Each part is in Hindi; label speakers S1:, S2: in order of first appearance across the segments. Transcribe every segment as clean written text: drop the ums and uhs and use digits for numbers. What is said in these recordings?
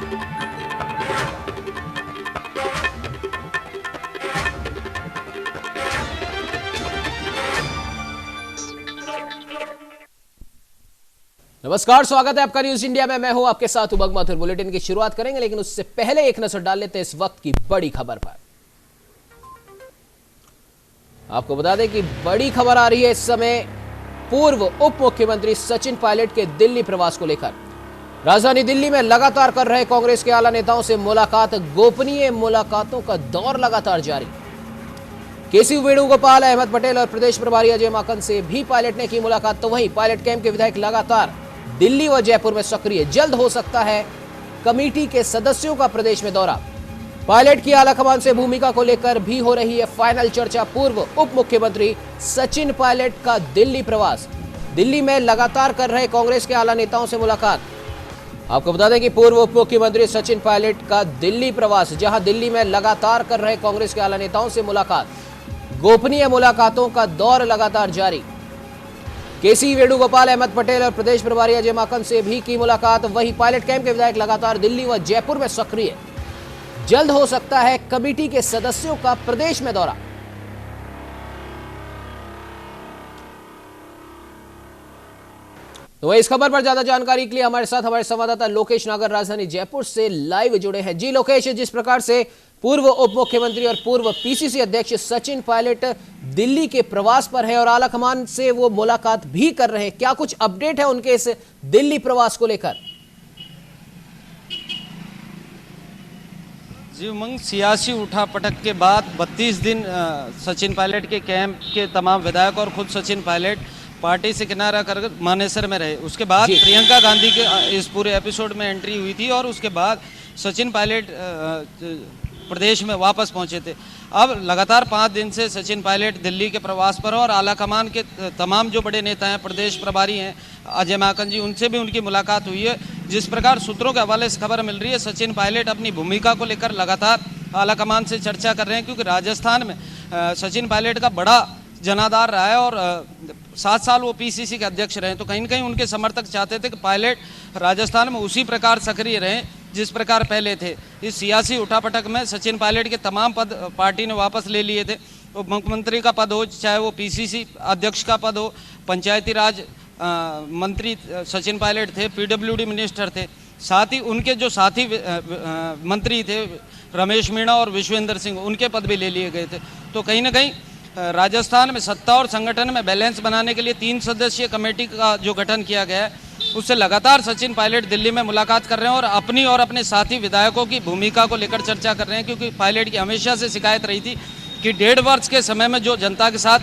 S1: नमस्कार, स्वागत है आपका न्यूज इंडिया में। मैं हूं आपके साथ उमंग माथुर। बुलेटिन की शुरुआत करेंगे, लेकिन उससे पहले एक नजर डाल लेते हैं इस वक्त की बड़ी खबर पर। आपको बता दें कि बड़ी खबर आ रही है इस समय पूर्व उप मुख्यमंत्री सचिन पायलट के दिल्ली प्रवास को लेकर। राजधानी दिल्ली में लगातार कर रहे कांग्रेस के आला नेताओं से मुलाकात, गोपनीय मुलाकातों का दौर लगातार जारी। केसी वेणुगोपाल, अहमद पटेल और प्रदेश प्रभारी अजय माकन से भी पायलट ने की मुलाकात। तो वहीं पायलट कैंप के विधायक लगातार दिल्ली व जयपुर में सक्रिय। जल्द हो सकता है कमेटी के सदस्यों का प्रदेश में दौरा। पायलट की आलाकमान से भूमिका को लेकर भी हो रही है फाइनल चर्चा। पूर्व उप मुख्यमंत्री सचिन पायलट का दिल्ली प्रवास। दिल्ली में लगातार कर रहे कांग्रेस के आला नेताओं से मुलाकात। आपको बता दें कि पूर्व उप मुख्यमंत्री सचिन पायलट का दिल्ली प्रवास, जहां दिल्ली में लगातार कर रहे कांग्रेस के आला नेताओं से मुलाकात, गोपनीय मुलाकातों का दौर लगातार जारी। केसी वेणुगोपाल, अहमद पटेल और प्रदेश प्रभारी अजय माकन से भी की मुलाकात। वहीं पायलट कैंप के विधायक लगातार दिल्ली व जयपुर में सक्रिय। जल्द हो सकता है कमेटी के सदस्यों का प्रदेश में दौरा। तो वही इस खबर पर ज्यादा जानकारी के लिए हमारे साथ हमारे संवाददाता लोकेश नागर राजधानी जयपुर से लाइव जुड़े हैं। जी लोकेश, जिस प्रकार से पूर्व उप मुख्यमंत्री और पूर्व पीसीसी अध्यक्ष सचिन पायलट दिल्ली के प्रवास पर है और आलाकमान से वो मुलाकात भी कर रहे हैं, क्या कुछ अपडेट है उनके इस दिल्ली प्रवास को लेकर?
S2: जी उमंग, सियासी उठापटक के बाद 32 दिन सचिन पायलट के कैंप के तमाम विधायक और खुद सचिन पायलट पार्टी से किनारा कर मानेसर में रहे। उसके बाद प्रियंका गांधी के इस पूरे एपिसोड में एंट्री हुई थी और उसके बाद सचिन पायलट प्रदेश में वापस पहुंचे थे। अब लगातार 5 दिन से सचिन पायलट दिल्ली के प्रवास पर और आलाकमान के तमाम जो बड़े नेता हैं, प्रदेश प्रभारी हैं अजय माकन जी, उनसे भी उनकी मुलाकात हुई है। जिस प्रकार सूत्रों के हवाले से खबर मिल रही है, सचिन पायलट अपनी भूमिका को लेकर लगातार आलाकमान से चर्चा कर रहे हैं, क्योंकि राजस्थान में सचिन पायलट का बड़ा जनाधार रहा है और 7 साल वो पीसीसी के अध्यक्ष रहे। तो कहीं न कहीं उनके समर्थक चाहते थे कि पायलट राजस्थान में उसी प्रकार सक्रिय रहे जिस प्रकार पहले थे। इस सियासी उठापटक में सचिन पायलट के तमाम पद पार्टी ने वापस ले लिए थे। तो मुख्यमंत्री का पद हो, चाहे वो पीसीसी अध्यक्ष का पद हो, पंचायती राज मंत्री सचिन पायलट थे, पीडब्ल्यूडी मिनिस्टर थे, साथ ही उनके जो साथी मंत्री थे रमेश मीणा और विश्वेंद्र सिंह, उनके पद भी ले लिए गए थे। तो कहीं ना कहीं राजस्थान में सत्ता और संगठन में बैलेंस बनाने के लिए 3 सदस्यीय कमेटी का जो गठन किया गया है, उससे लगातार सचिन पायलट दिल्ली में मुलाकात कर रहे हैं और अपने साथी विधायकों की भूमिका को लेकर चर्चा कर रहे हैं। क्योंकि पायलट की हमेशा से शिकायत रही थी कि 1.5 वर्ष के समय में जो जनता के साथ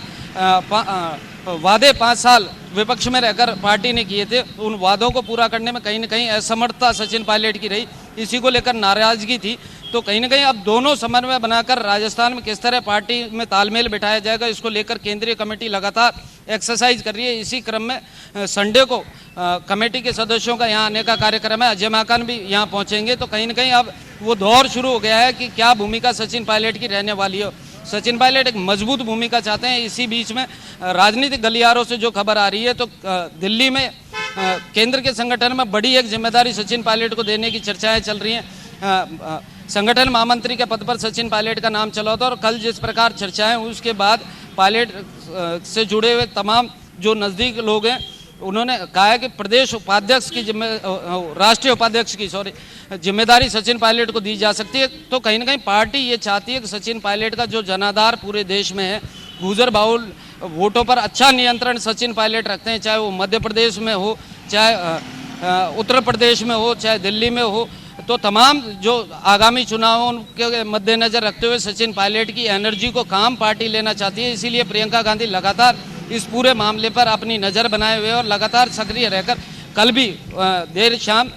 S2: वादे 5 साल विपक्ष में रहकर पार्टी ने किए थे, उन वादों को पूरा करने में कहीं न कहीं असमर्थता सचिन पायलट की रही। इसी को लेकर नाराजगी थी। तो कहीं ना कहीं अब दोनों समन्वय बनाकर राजस्थान में किस तरह पार्टी में तालमेल बिठाया जाएगा, इसको लेकर केंद्रीय कमेटी लगातार एक्सरसाइज कर रही है। इसी क्रम में संडे को कमेटी के सदस्यों का यहाँ आने का कार्यक्रम है। अजय माकन भी यहाँ पहुँचेंगे। तो कहीं ना कहीं अब वो दौर शुरू हो गया है कि क्या भूमिका सचिन पायलट की रहने वाली है। सचिन पायलट एक मजबूत भूमिका चाहते हैं। इसी बीच में राजनीतिक गलियारों से जो खबर आ रही है, तो दिल्ली में केंद्र के संगठन में बड़ी एक जिम्मेदारी सचिन पायलट को देने की चर्चाएं चल रही हैं। संगठन महामंत्री के पद पर सचिन पायलट का नाम चला था और कल जिस प्रकार चर्चाएं हुई, उसके बाद पायलट से जुड़े हुए तमाम जो नज़दीक लोग हैं, उन्होंने कहा है कि प्रदेश उपाध्यक्ष की राष्ट्रीय उपाध्यक्ष की जिम्मेदारी सचिन पायलट को दी जा सकती है। तो कहीं ना कहीं पार्टी ये चाहती है कि सचिन पायलट का जो जनाधार पूरे देश में है, गुजर बाहुल वोटों पर अच्छा नियंत्रण सचिन पायलट रखते हैं, चाहे वो मध्य प्रदेश में हो, चाहे उत्तर प्रदेश में हो, चाहे दिल्ली में हो। तो तमाम जो आगामी चुनावों के मद्देनजर रखते हुए सचिन पायलट की एनर्जी को काम पार्टी लेना चाहती है। इसीलिए प्रियंका गांधी लगातार इस पूरे मामले पर अपनी नज़र बनाए हुए और लगातार सक्रिय रहकर कल भी देर शाम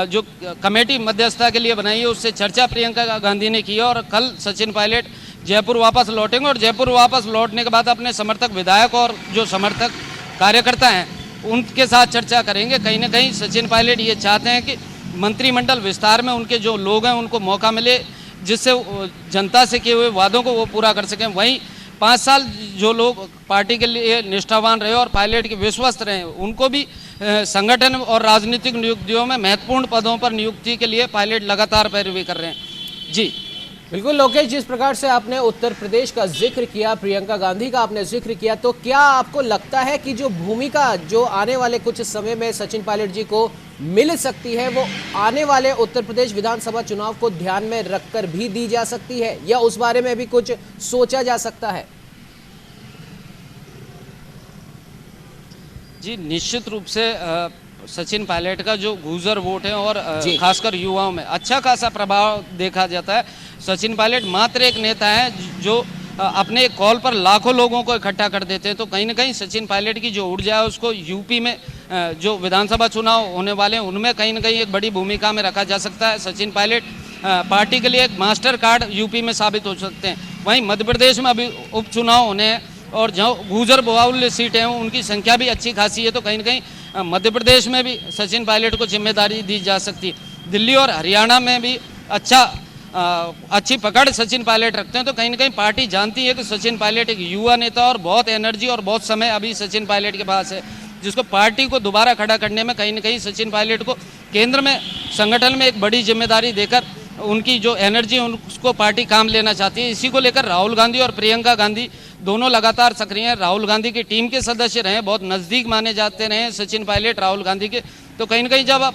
S2: जो कमेटी मध्यस्थता के लिए बनाई है, उससे चर्चा प्रियंका गांधी ने की है। और कल सचिन पायलट जयपुर वापस लौटेंगे और जयपुर वापस लौटने के बाद अपने समर्थक विधायक और जो समर्थक कार्यकर्ता हैं उनके साथ चर्चा करेंगे। कहीं ना कहीं सचिन पायलट ये चाहते हैं कि मंत्रिमंडल विस्तार में उनके जो लोग हैं उनको मौका मिले, जिससे जनता से किए हुए वादों को वो पूरा कर सकें। वहीं 5 साल जो लोग पार्टी के लिए निष्ठावान रहे और पायलट के विश्वस्त रहे, उनको भी संगठन और राजनीतिक नियुक्तियों में महत्वपूर्ण पदों पर नियुक्ति के लिए पायलट लगातार पैरवी कर रहे हैं। जी
S1: बिल्कुल लोकेश, जिस प्रकार से आपने उत्तर प्रदेश का जिक्र किया, प्रियंका गांधी का आपने जिक्र किया, तो क्या आपको लगता है कि जो भूमिका जो आने वाले कुछ समय में सचिन पायलट जी को मिल सकती है वो आने वाले उत्तर प्रदेश विधानसभा चुनाव को ध्यान में रखकर भी दी जा सकती है, या उस बारे में भी कुछ सोचा जा सकता है?
S2: जी निश्चित रूप से सचिन पायलट का जो गूजर वोट है और
S1: जी।
S2: खासकर युवाओं में अच्छा खासा प्रभाव देखा जाता है। सचिन पायलट मात्र एक नेता है जो अपने कॉल पर लाखों लोगों को इकट्ठा कर देते हैं। तो कहीं ना कहीं सचिन पायलट की जो ऊर्जा है उसको यूपी में जो विधानसभा चुनाव होने वाले हैं उनमें कहीं ना कहीं एक बड़ी भूमिका में रखा जा सकता है। सचिन पायलट पार्टी के लिए एक मास्टर कार्ड यूपी में साबित हो सकते हैं। वहीं मध्य प्रदेश में अभी उपचुनाव होने हैं और जहाँ गुजर बहुल्य सीटें हैं उनकी संख्या भी अच्छी खासी है। तो कहीं ना कहीं मध्य प्रदेश में भी सचिन पायलट को जिम्मेदारी दी जा सकती है। दिल्ली और हरियाणा में भी अच्छी पकड़ सचिन पायलट रखते हैं। तो कहीं ना कहीं पार्टी जानती है कि सचिन पायलट एक युवा नेता और बहुत एनर्जी और बहुत समय अभी सचिन पायलट के पास है, जिसको पार्टी को दोबारा खड़ा करने में कहीं ना कहीं सचिन पायलट को केंद्र में संगठन में एक बड़ी जिम्मेदारी देकर उनकी जो एनर्जी उसको पार्टी काम लेना चाहती है। इसी को लेकर राहुल गांधी और प्रियंका गांधी दोनों लगातार सक्रिय हैं। राहुल गांधी की टीम के सदस्य रहे, बहुत नज़दीक माने जाते रहे सचिन पायलट राहुल गांधी के। तो कहीं ना कहीं जब आप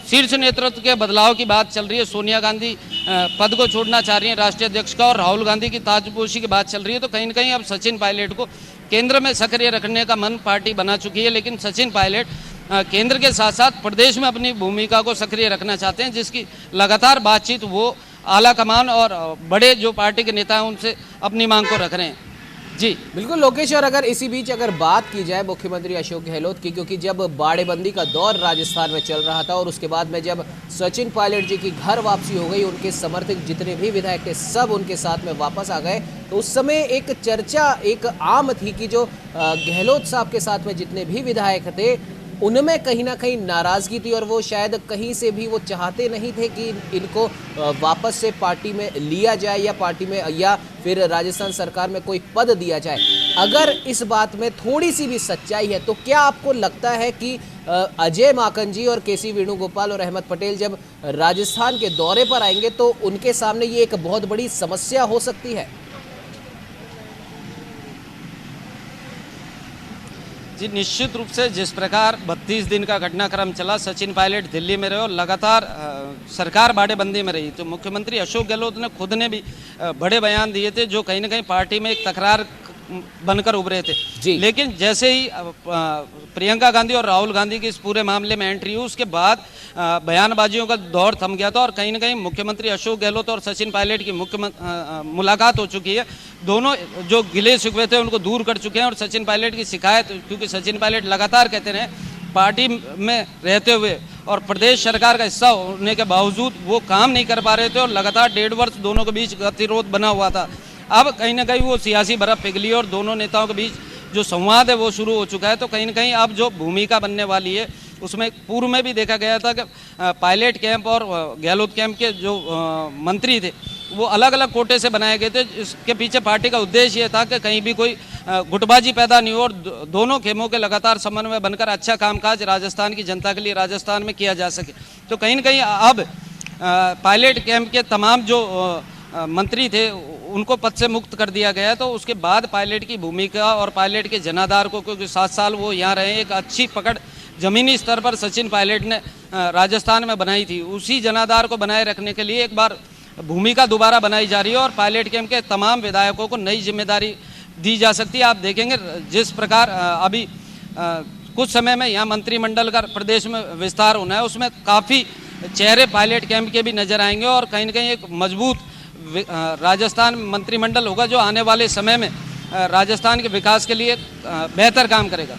S2: शीर्ष नेतृत्व के बदलाव की बात चल रही है, सोनिया गांधी पद को छोड़ना चाह रही हैं राष्ट्रीय अध्यक्ष का और राहुल गांधी की ताजपोशी की बात चल रही है, तो कहीं ना कहीं अब सचिन पायलट को केंद्र में सक्रिय रखने का मन पार्टी बना चुकी है। लेकिन सचिन पायलट केंद्र के साथ साथ प्रदेश में अपनी भूमिका को सक्रिय रखना चाहते हैं, जिसकी लगातार बातचीत वो आला कमान और बड़े जो पार्टी के नेता हैं उनसे अपनी मांग को रख रहे हैं। जी
S1: बिल्कुल लोकेश, और अगर इसी बीच अगर बात की जाए मुख्यमंत्री अशोक गहलोत की, क्योंकि जब बाड़ेबंदी का दौर राजस्थान में चल रहा था और उसके बाद में जब सचिन पायलट जी की घर वापसी हो गई, उनके समर्थक जितने भी विधायक थे सब उनके साथ में वापस आ गए, तो उस समय एक चर्चा एक आम थी कि जो गहलोत साहब के साथ में जितने भी विधायक थे उनमें कहीं ना कहीं नाराजगी थी और वो शायद कहीं से भी वो चाहते नहीं थे कि इनको वापस से पार्टी में लिया जाए या पार्टी में या फिर राजस्थान सरकार में कोई पद दिया जाए। अगर इस बात में थोड़ी सी भी सच्चाई है तो क्या आपको लगता है कि अजय माकन जी और केसी वेणुगोपाल और अहमद पटेल जब राजस्थान के दौरे पर आएंगे तो उनके सामने ये एक बहुत बड़ी समस्या हो सकती है?
S2: जी निश्चित रूप से जिस प्रकार 32 दिन का घटनाक्रम चला, सचिन पायलट दिल्ली में रहे और लगातार सरकार बाड़ेबंदी में रही, तो मुख्यमंत्री अशोक गहलोत ने खुद ने भी बड़े बयान दिए थे जो कहीं ना कहीं पार्टी में एक तकरार बनकर उभरे थे। लेकिन जैसे ही प्रियंका गांधी और राहुल गांधी की इस पूरे मामले में एंट्री हुई उसके बाद बयानबाजियों का दौर थम गया था और कहीं ना कहीं मुख्यमंत्री अशोक गहलोत और सचिन पायलट की मुलाकात हो चुकी है। दोनों जो गिले शिकवे थे उनको दूर कर चुके हैं और सचिन पायलट की शिकायत, क्योंकि सचिन पायलट लगातार कहते रहे पार्टी में रहते हुए और प्रदेश सरकार का हिस्सा होने के बावजूद वो काम नहीं कर पा रहे थे और लगातार 1.5 वर्ष दोनों के बीच गतिरोध बना हुआ था। अब कहीं ना कहीं वो सियासी बर्फ पिघली और दोनों नेताओं के बीच जो संवाद है वो शुरू हो चुका है। तो कहीं ना कहीं अब जो भूमिका बनने वाली है उसमें पूर्व में भी देखा गया था कि पायलट कैंप और गहलोत कैंप के जो मंत्री थे वो अलग अलग कोटे से बनाए गए थे। इसके पीछे पार्टी का उद्देश्य ये था कि कहीं भी कोई गुटबाजी पैदा नहीं हो और दोनों खेमों के लगातार समन्वय बनकर अच्छा कामकाज राजस्थान की जनता के लिए राजस्थान में किया जा सके। तो कहीं ना कहीं अब पायलट कैंप के तमाम जो मंत्री थे उनको पद से मुक्त कर दिया गया। तो उसके बाद पायलट की भूमिका और पायलट के जनाधार को, क्योंकि 7 साल वो यहाँ रहे, एक अच्छी पकड़ जमीनी स्तर पर सचिन पायलट ने राजस्थान में बनाई थी, उसी जनाधार को बनाए रखने के लिए एक बार भूमिका दोबारा बनाई जा रही है और पायलट कैंप के तमाम विधायकों को नई जिम्मेदारी दी जा सकती है। आप देखेंगे जिस प्रकार अभी कुछ समय में यहाँ मंत्रिमंडल का प्रदेश में विस्तार होना है, उसमें काफ़ी चेहरे पायलट कैंप के भी नजर आएंगे और कहीं ना कहीं एक मजबूत राजस्थान मंत्रिमंडल होगा जो आने वाले समय में राजस्थान के विकास के लिए बेहतर काम करेगा।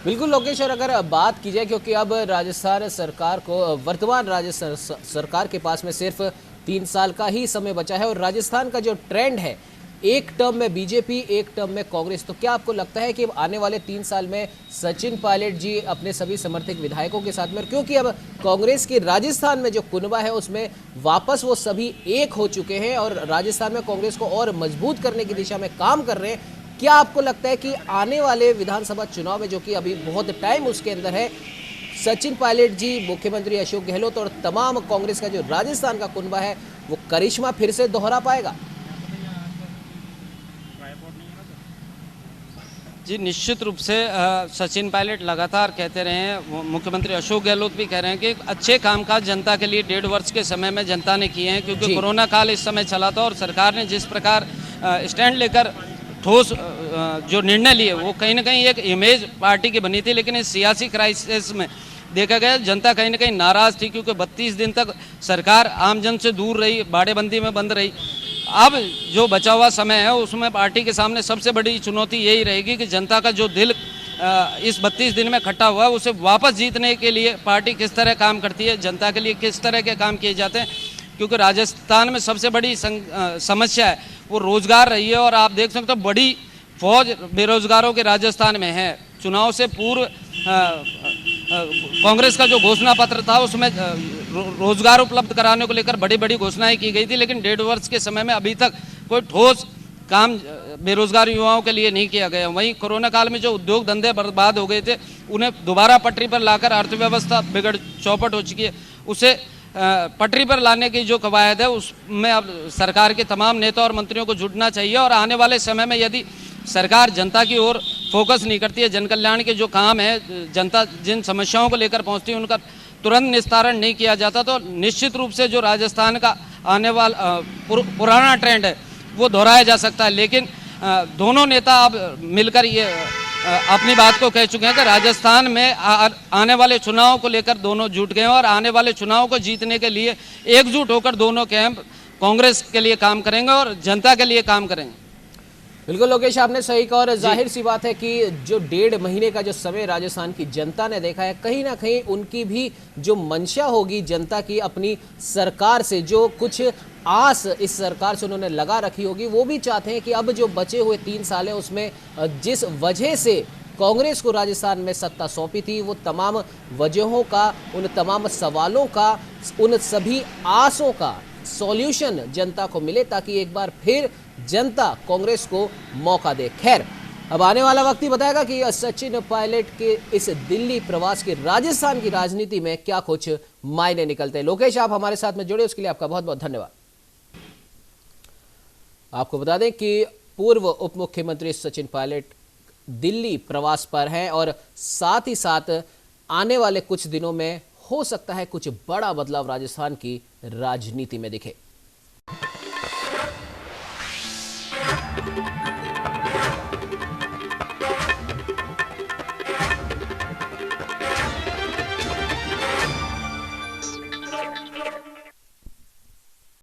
S1: बिल्कुल लोकेश, और अगर बात की जाए क्योंकि अब राजस्थान सरकार को वर्तमान राजस्थान सरकार के पास में सिर्फ 3 साल का ही समय बचा है और राजस्थान का जो ट्रेंड है एक टर्म में बीजेपी एक टर्म में कांग्रेस, तो क्या आपको लगता है कि आने वाले 3 साल में सचिन पायलट जी अपने सभी समर्थक विधायकों के साथ में, क्योंकि अब कांग्रेस की राजस्थान में जो कुनबा है उसमें वापस वो सभी एक हो चुके हैं और राजस्थान में कांग्रेस को और मजबूत करने की दिशा में काम कर रहे हैं, क्या आपको लगता है कि आने वाले विधानसभा चुनाव में, जो कि अभी बहुत टाइम उसके अंदर है, सचिन पायलट जी, मुख्यमंत्री अशोक गहलोत और तमाम कांग्रेस का जो राजस्थान का कुनबा है, वो करिश्मा फिर से दोहरा पाएगा?
S2: जी, निश्चित रूप से सचिन पायलट लगातार कहते रहे हैं, मुख्यमंत्री अशोक गहलोत भी कह रहे हैं कि अच्छे कामकाज जनता के लिए 1.5 वर्ष के समय में जनता ने किए हैं, क्योंकि कोरोना काल इस समय चला था और सरकार ने जिस प्रकार स्टैंड लेकर ठोस जो निर्णय लिए, वो कहीं ना कहीं एक इमेज पार्टी की बनी थी। लेकिन इस सियासी क्राइसिस में देखा गया जनता कहीं ना कहीं नाराज थी, क्योंकि 32 दिन तक सरकार आमजन से दूर रही, बाड़ेबंदी में बंद रही। अब जो बचा हुआ समय है उसमें पार्टी के सामने सबसे बड़ी चुनौती यही रहेगी कि जनता का जो दिल इस 32 दिन में इकट्ठा हुआ है, उसे वापस जीतने के लिए पार्टी किस तरह काम करती है, जनता के लिए किस तरह के काम किए जाते हैं। क्योंकि राजस्थान में सबसे बड़ी समस्या है वो रोजगार रही है, और आप देख सकते हो बड़ी फौज बेरोजगारों के राजस्थान में है। चुनाव से पूर्व कांग्रेस का जो घोषणा पत्र था उसमें रोजगार उपलब्ध कराने को लेकर बड़ी बड़ी घोषणाएं की गई थी, लेकिन 1.5 वर्ष के समय में अभी तक कोई ठोस काम बेरोजगार युवाओं के लिए नहीं किया गया। वहीं कोरोना काल में जो उद्योग धंधे बर्बाद हो गए थे, उन्हें दोबारा पटरी पर लाकर अर्थव्यवस्था बिगड़ चौपट हो चुकी है, उसे पटरी पर लाने की जो कवायद है उसमें अब सरकार के तमाम नेता और मंत्रियों को जुटना चाहिए। और आने वाले समय में यदि सरकार जनता की ओर फोकस नहीं करती है, जन कल्याण के जो काम है, जनता जिन समस्याओं को लेकर पहुंचती है, उनका तुरंत निस्तारण नहीं किया जाता, तो निश्चित रूप से जो राजस्थान का आने वाला पुराना ट्रेंड है वो दोहराया जा सकता है। लेकिन दोनों नेता अब मिलकर ये अपनी बात को कह चुके हैं कि राजस्थान में आने वाले चुनाव को लेकर दोनों जुट गए हैं, और आने वाले चुनाव को जीतने के लिए एकजुट होकर दोनों कैंप कांग्रेस के लिए काम करेंगे और जनता के लिए काम करेंगे।
S1: बिल्कुल लोकेश, आपने सही कहा, और जाहिर सी बात है कि जो 1.5 महीने का जो समय राजस्थान की जनता ने देखा है, कहीं ना कहीं उनकी भी जो मंशा होगी जनता की अपनी सरकार से, जो कुछ आस इस सरकार से उन्होंने लगा रखी होगी, वो भी चाहते हैं कि अब जो बचे हुए 3 साल हैं उसमें जिस वजह से कांग्रेस को राजस्थान में सत्ता सौंपी थी, वो तमाम वजहों का, उन तमाम सवालों का, उन सभी आसों का सॉल्यूशन जनता को मिले, ताकि एक बार फिर जनता कांग्रेस को मौका दे। खैर, अब आने वाला वक्त ही बताएगा कि सचिन पायलट के इस दिल्ली प्रवास के राजस्थान की राजनीति में क्या कुछ मायने निकलते हैं। लोकेश, आप हमारे साथ में जुड़े, उसके लिए आपका बहुत बहुत धन्यवाद। आपको बता दें कि पूर्व उप मुख्यमंत्री सचिन पायलट दिल्ली प्रवास पर हैं, और साथ ही साथ आने वाले कुछ दिनों में हो सकता है कुछ बड़ा बदलाव राजस्थान की राजनीति में दिखे।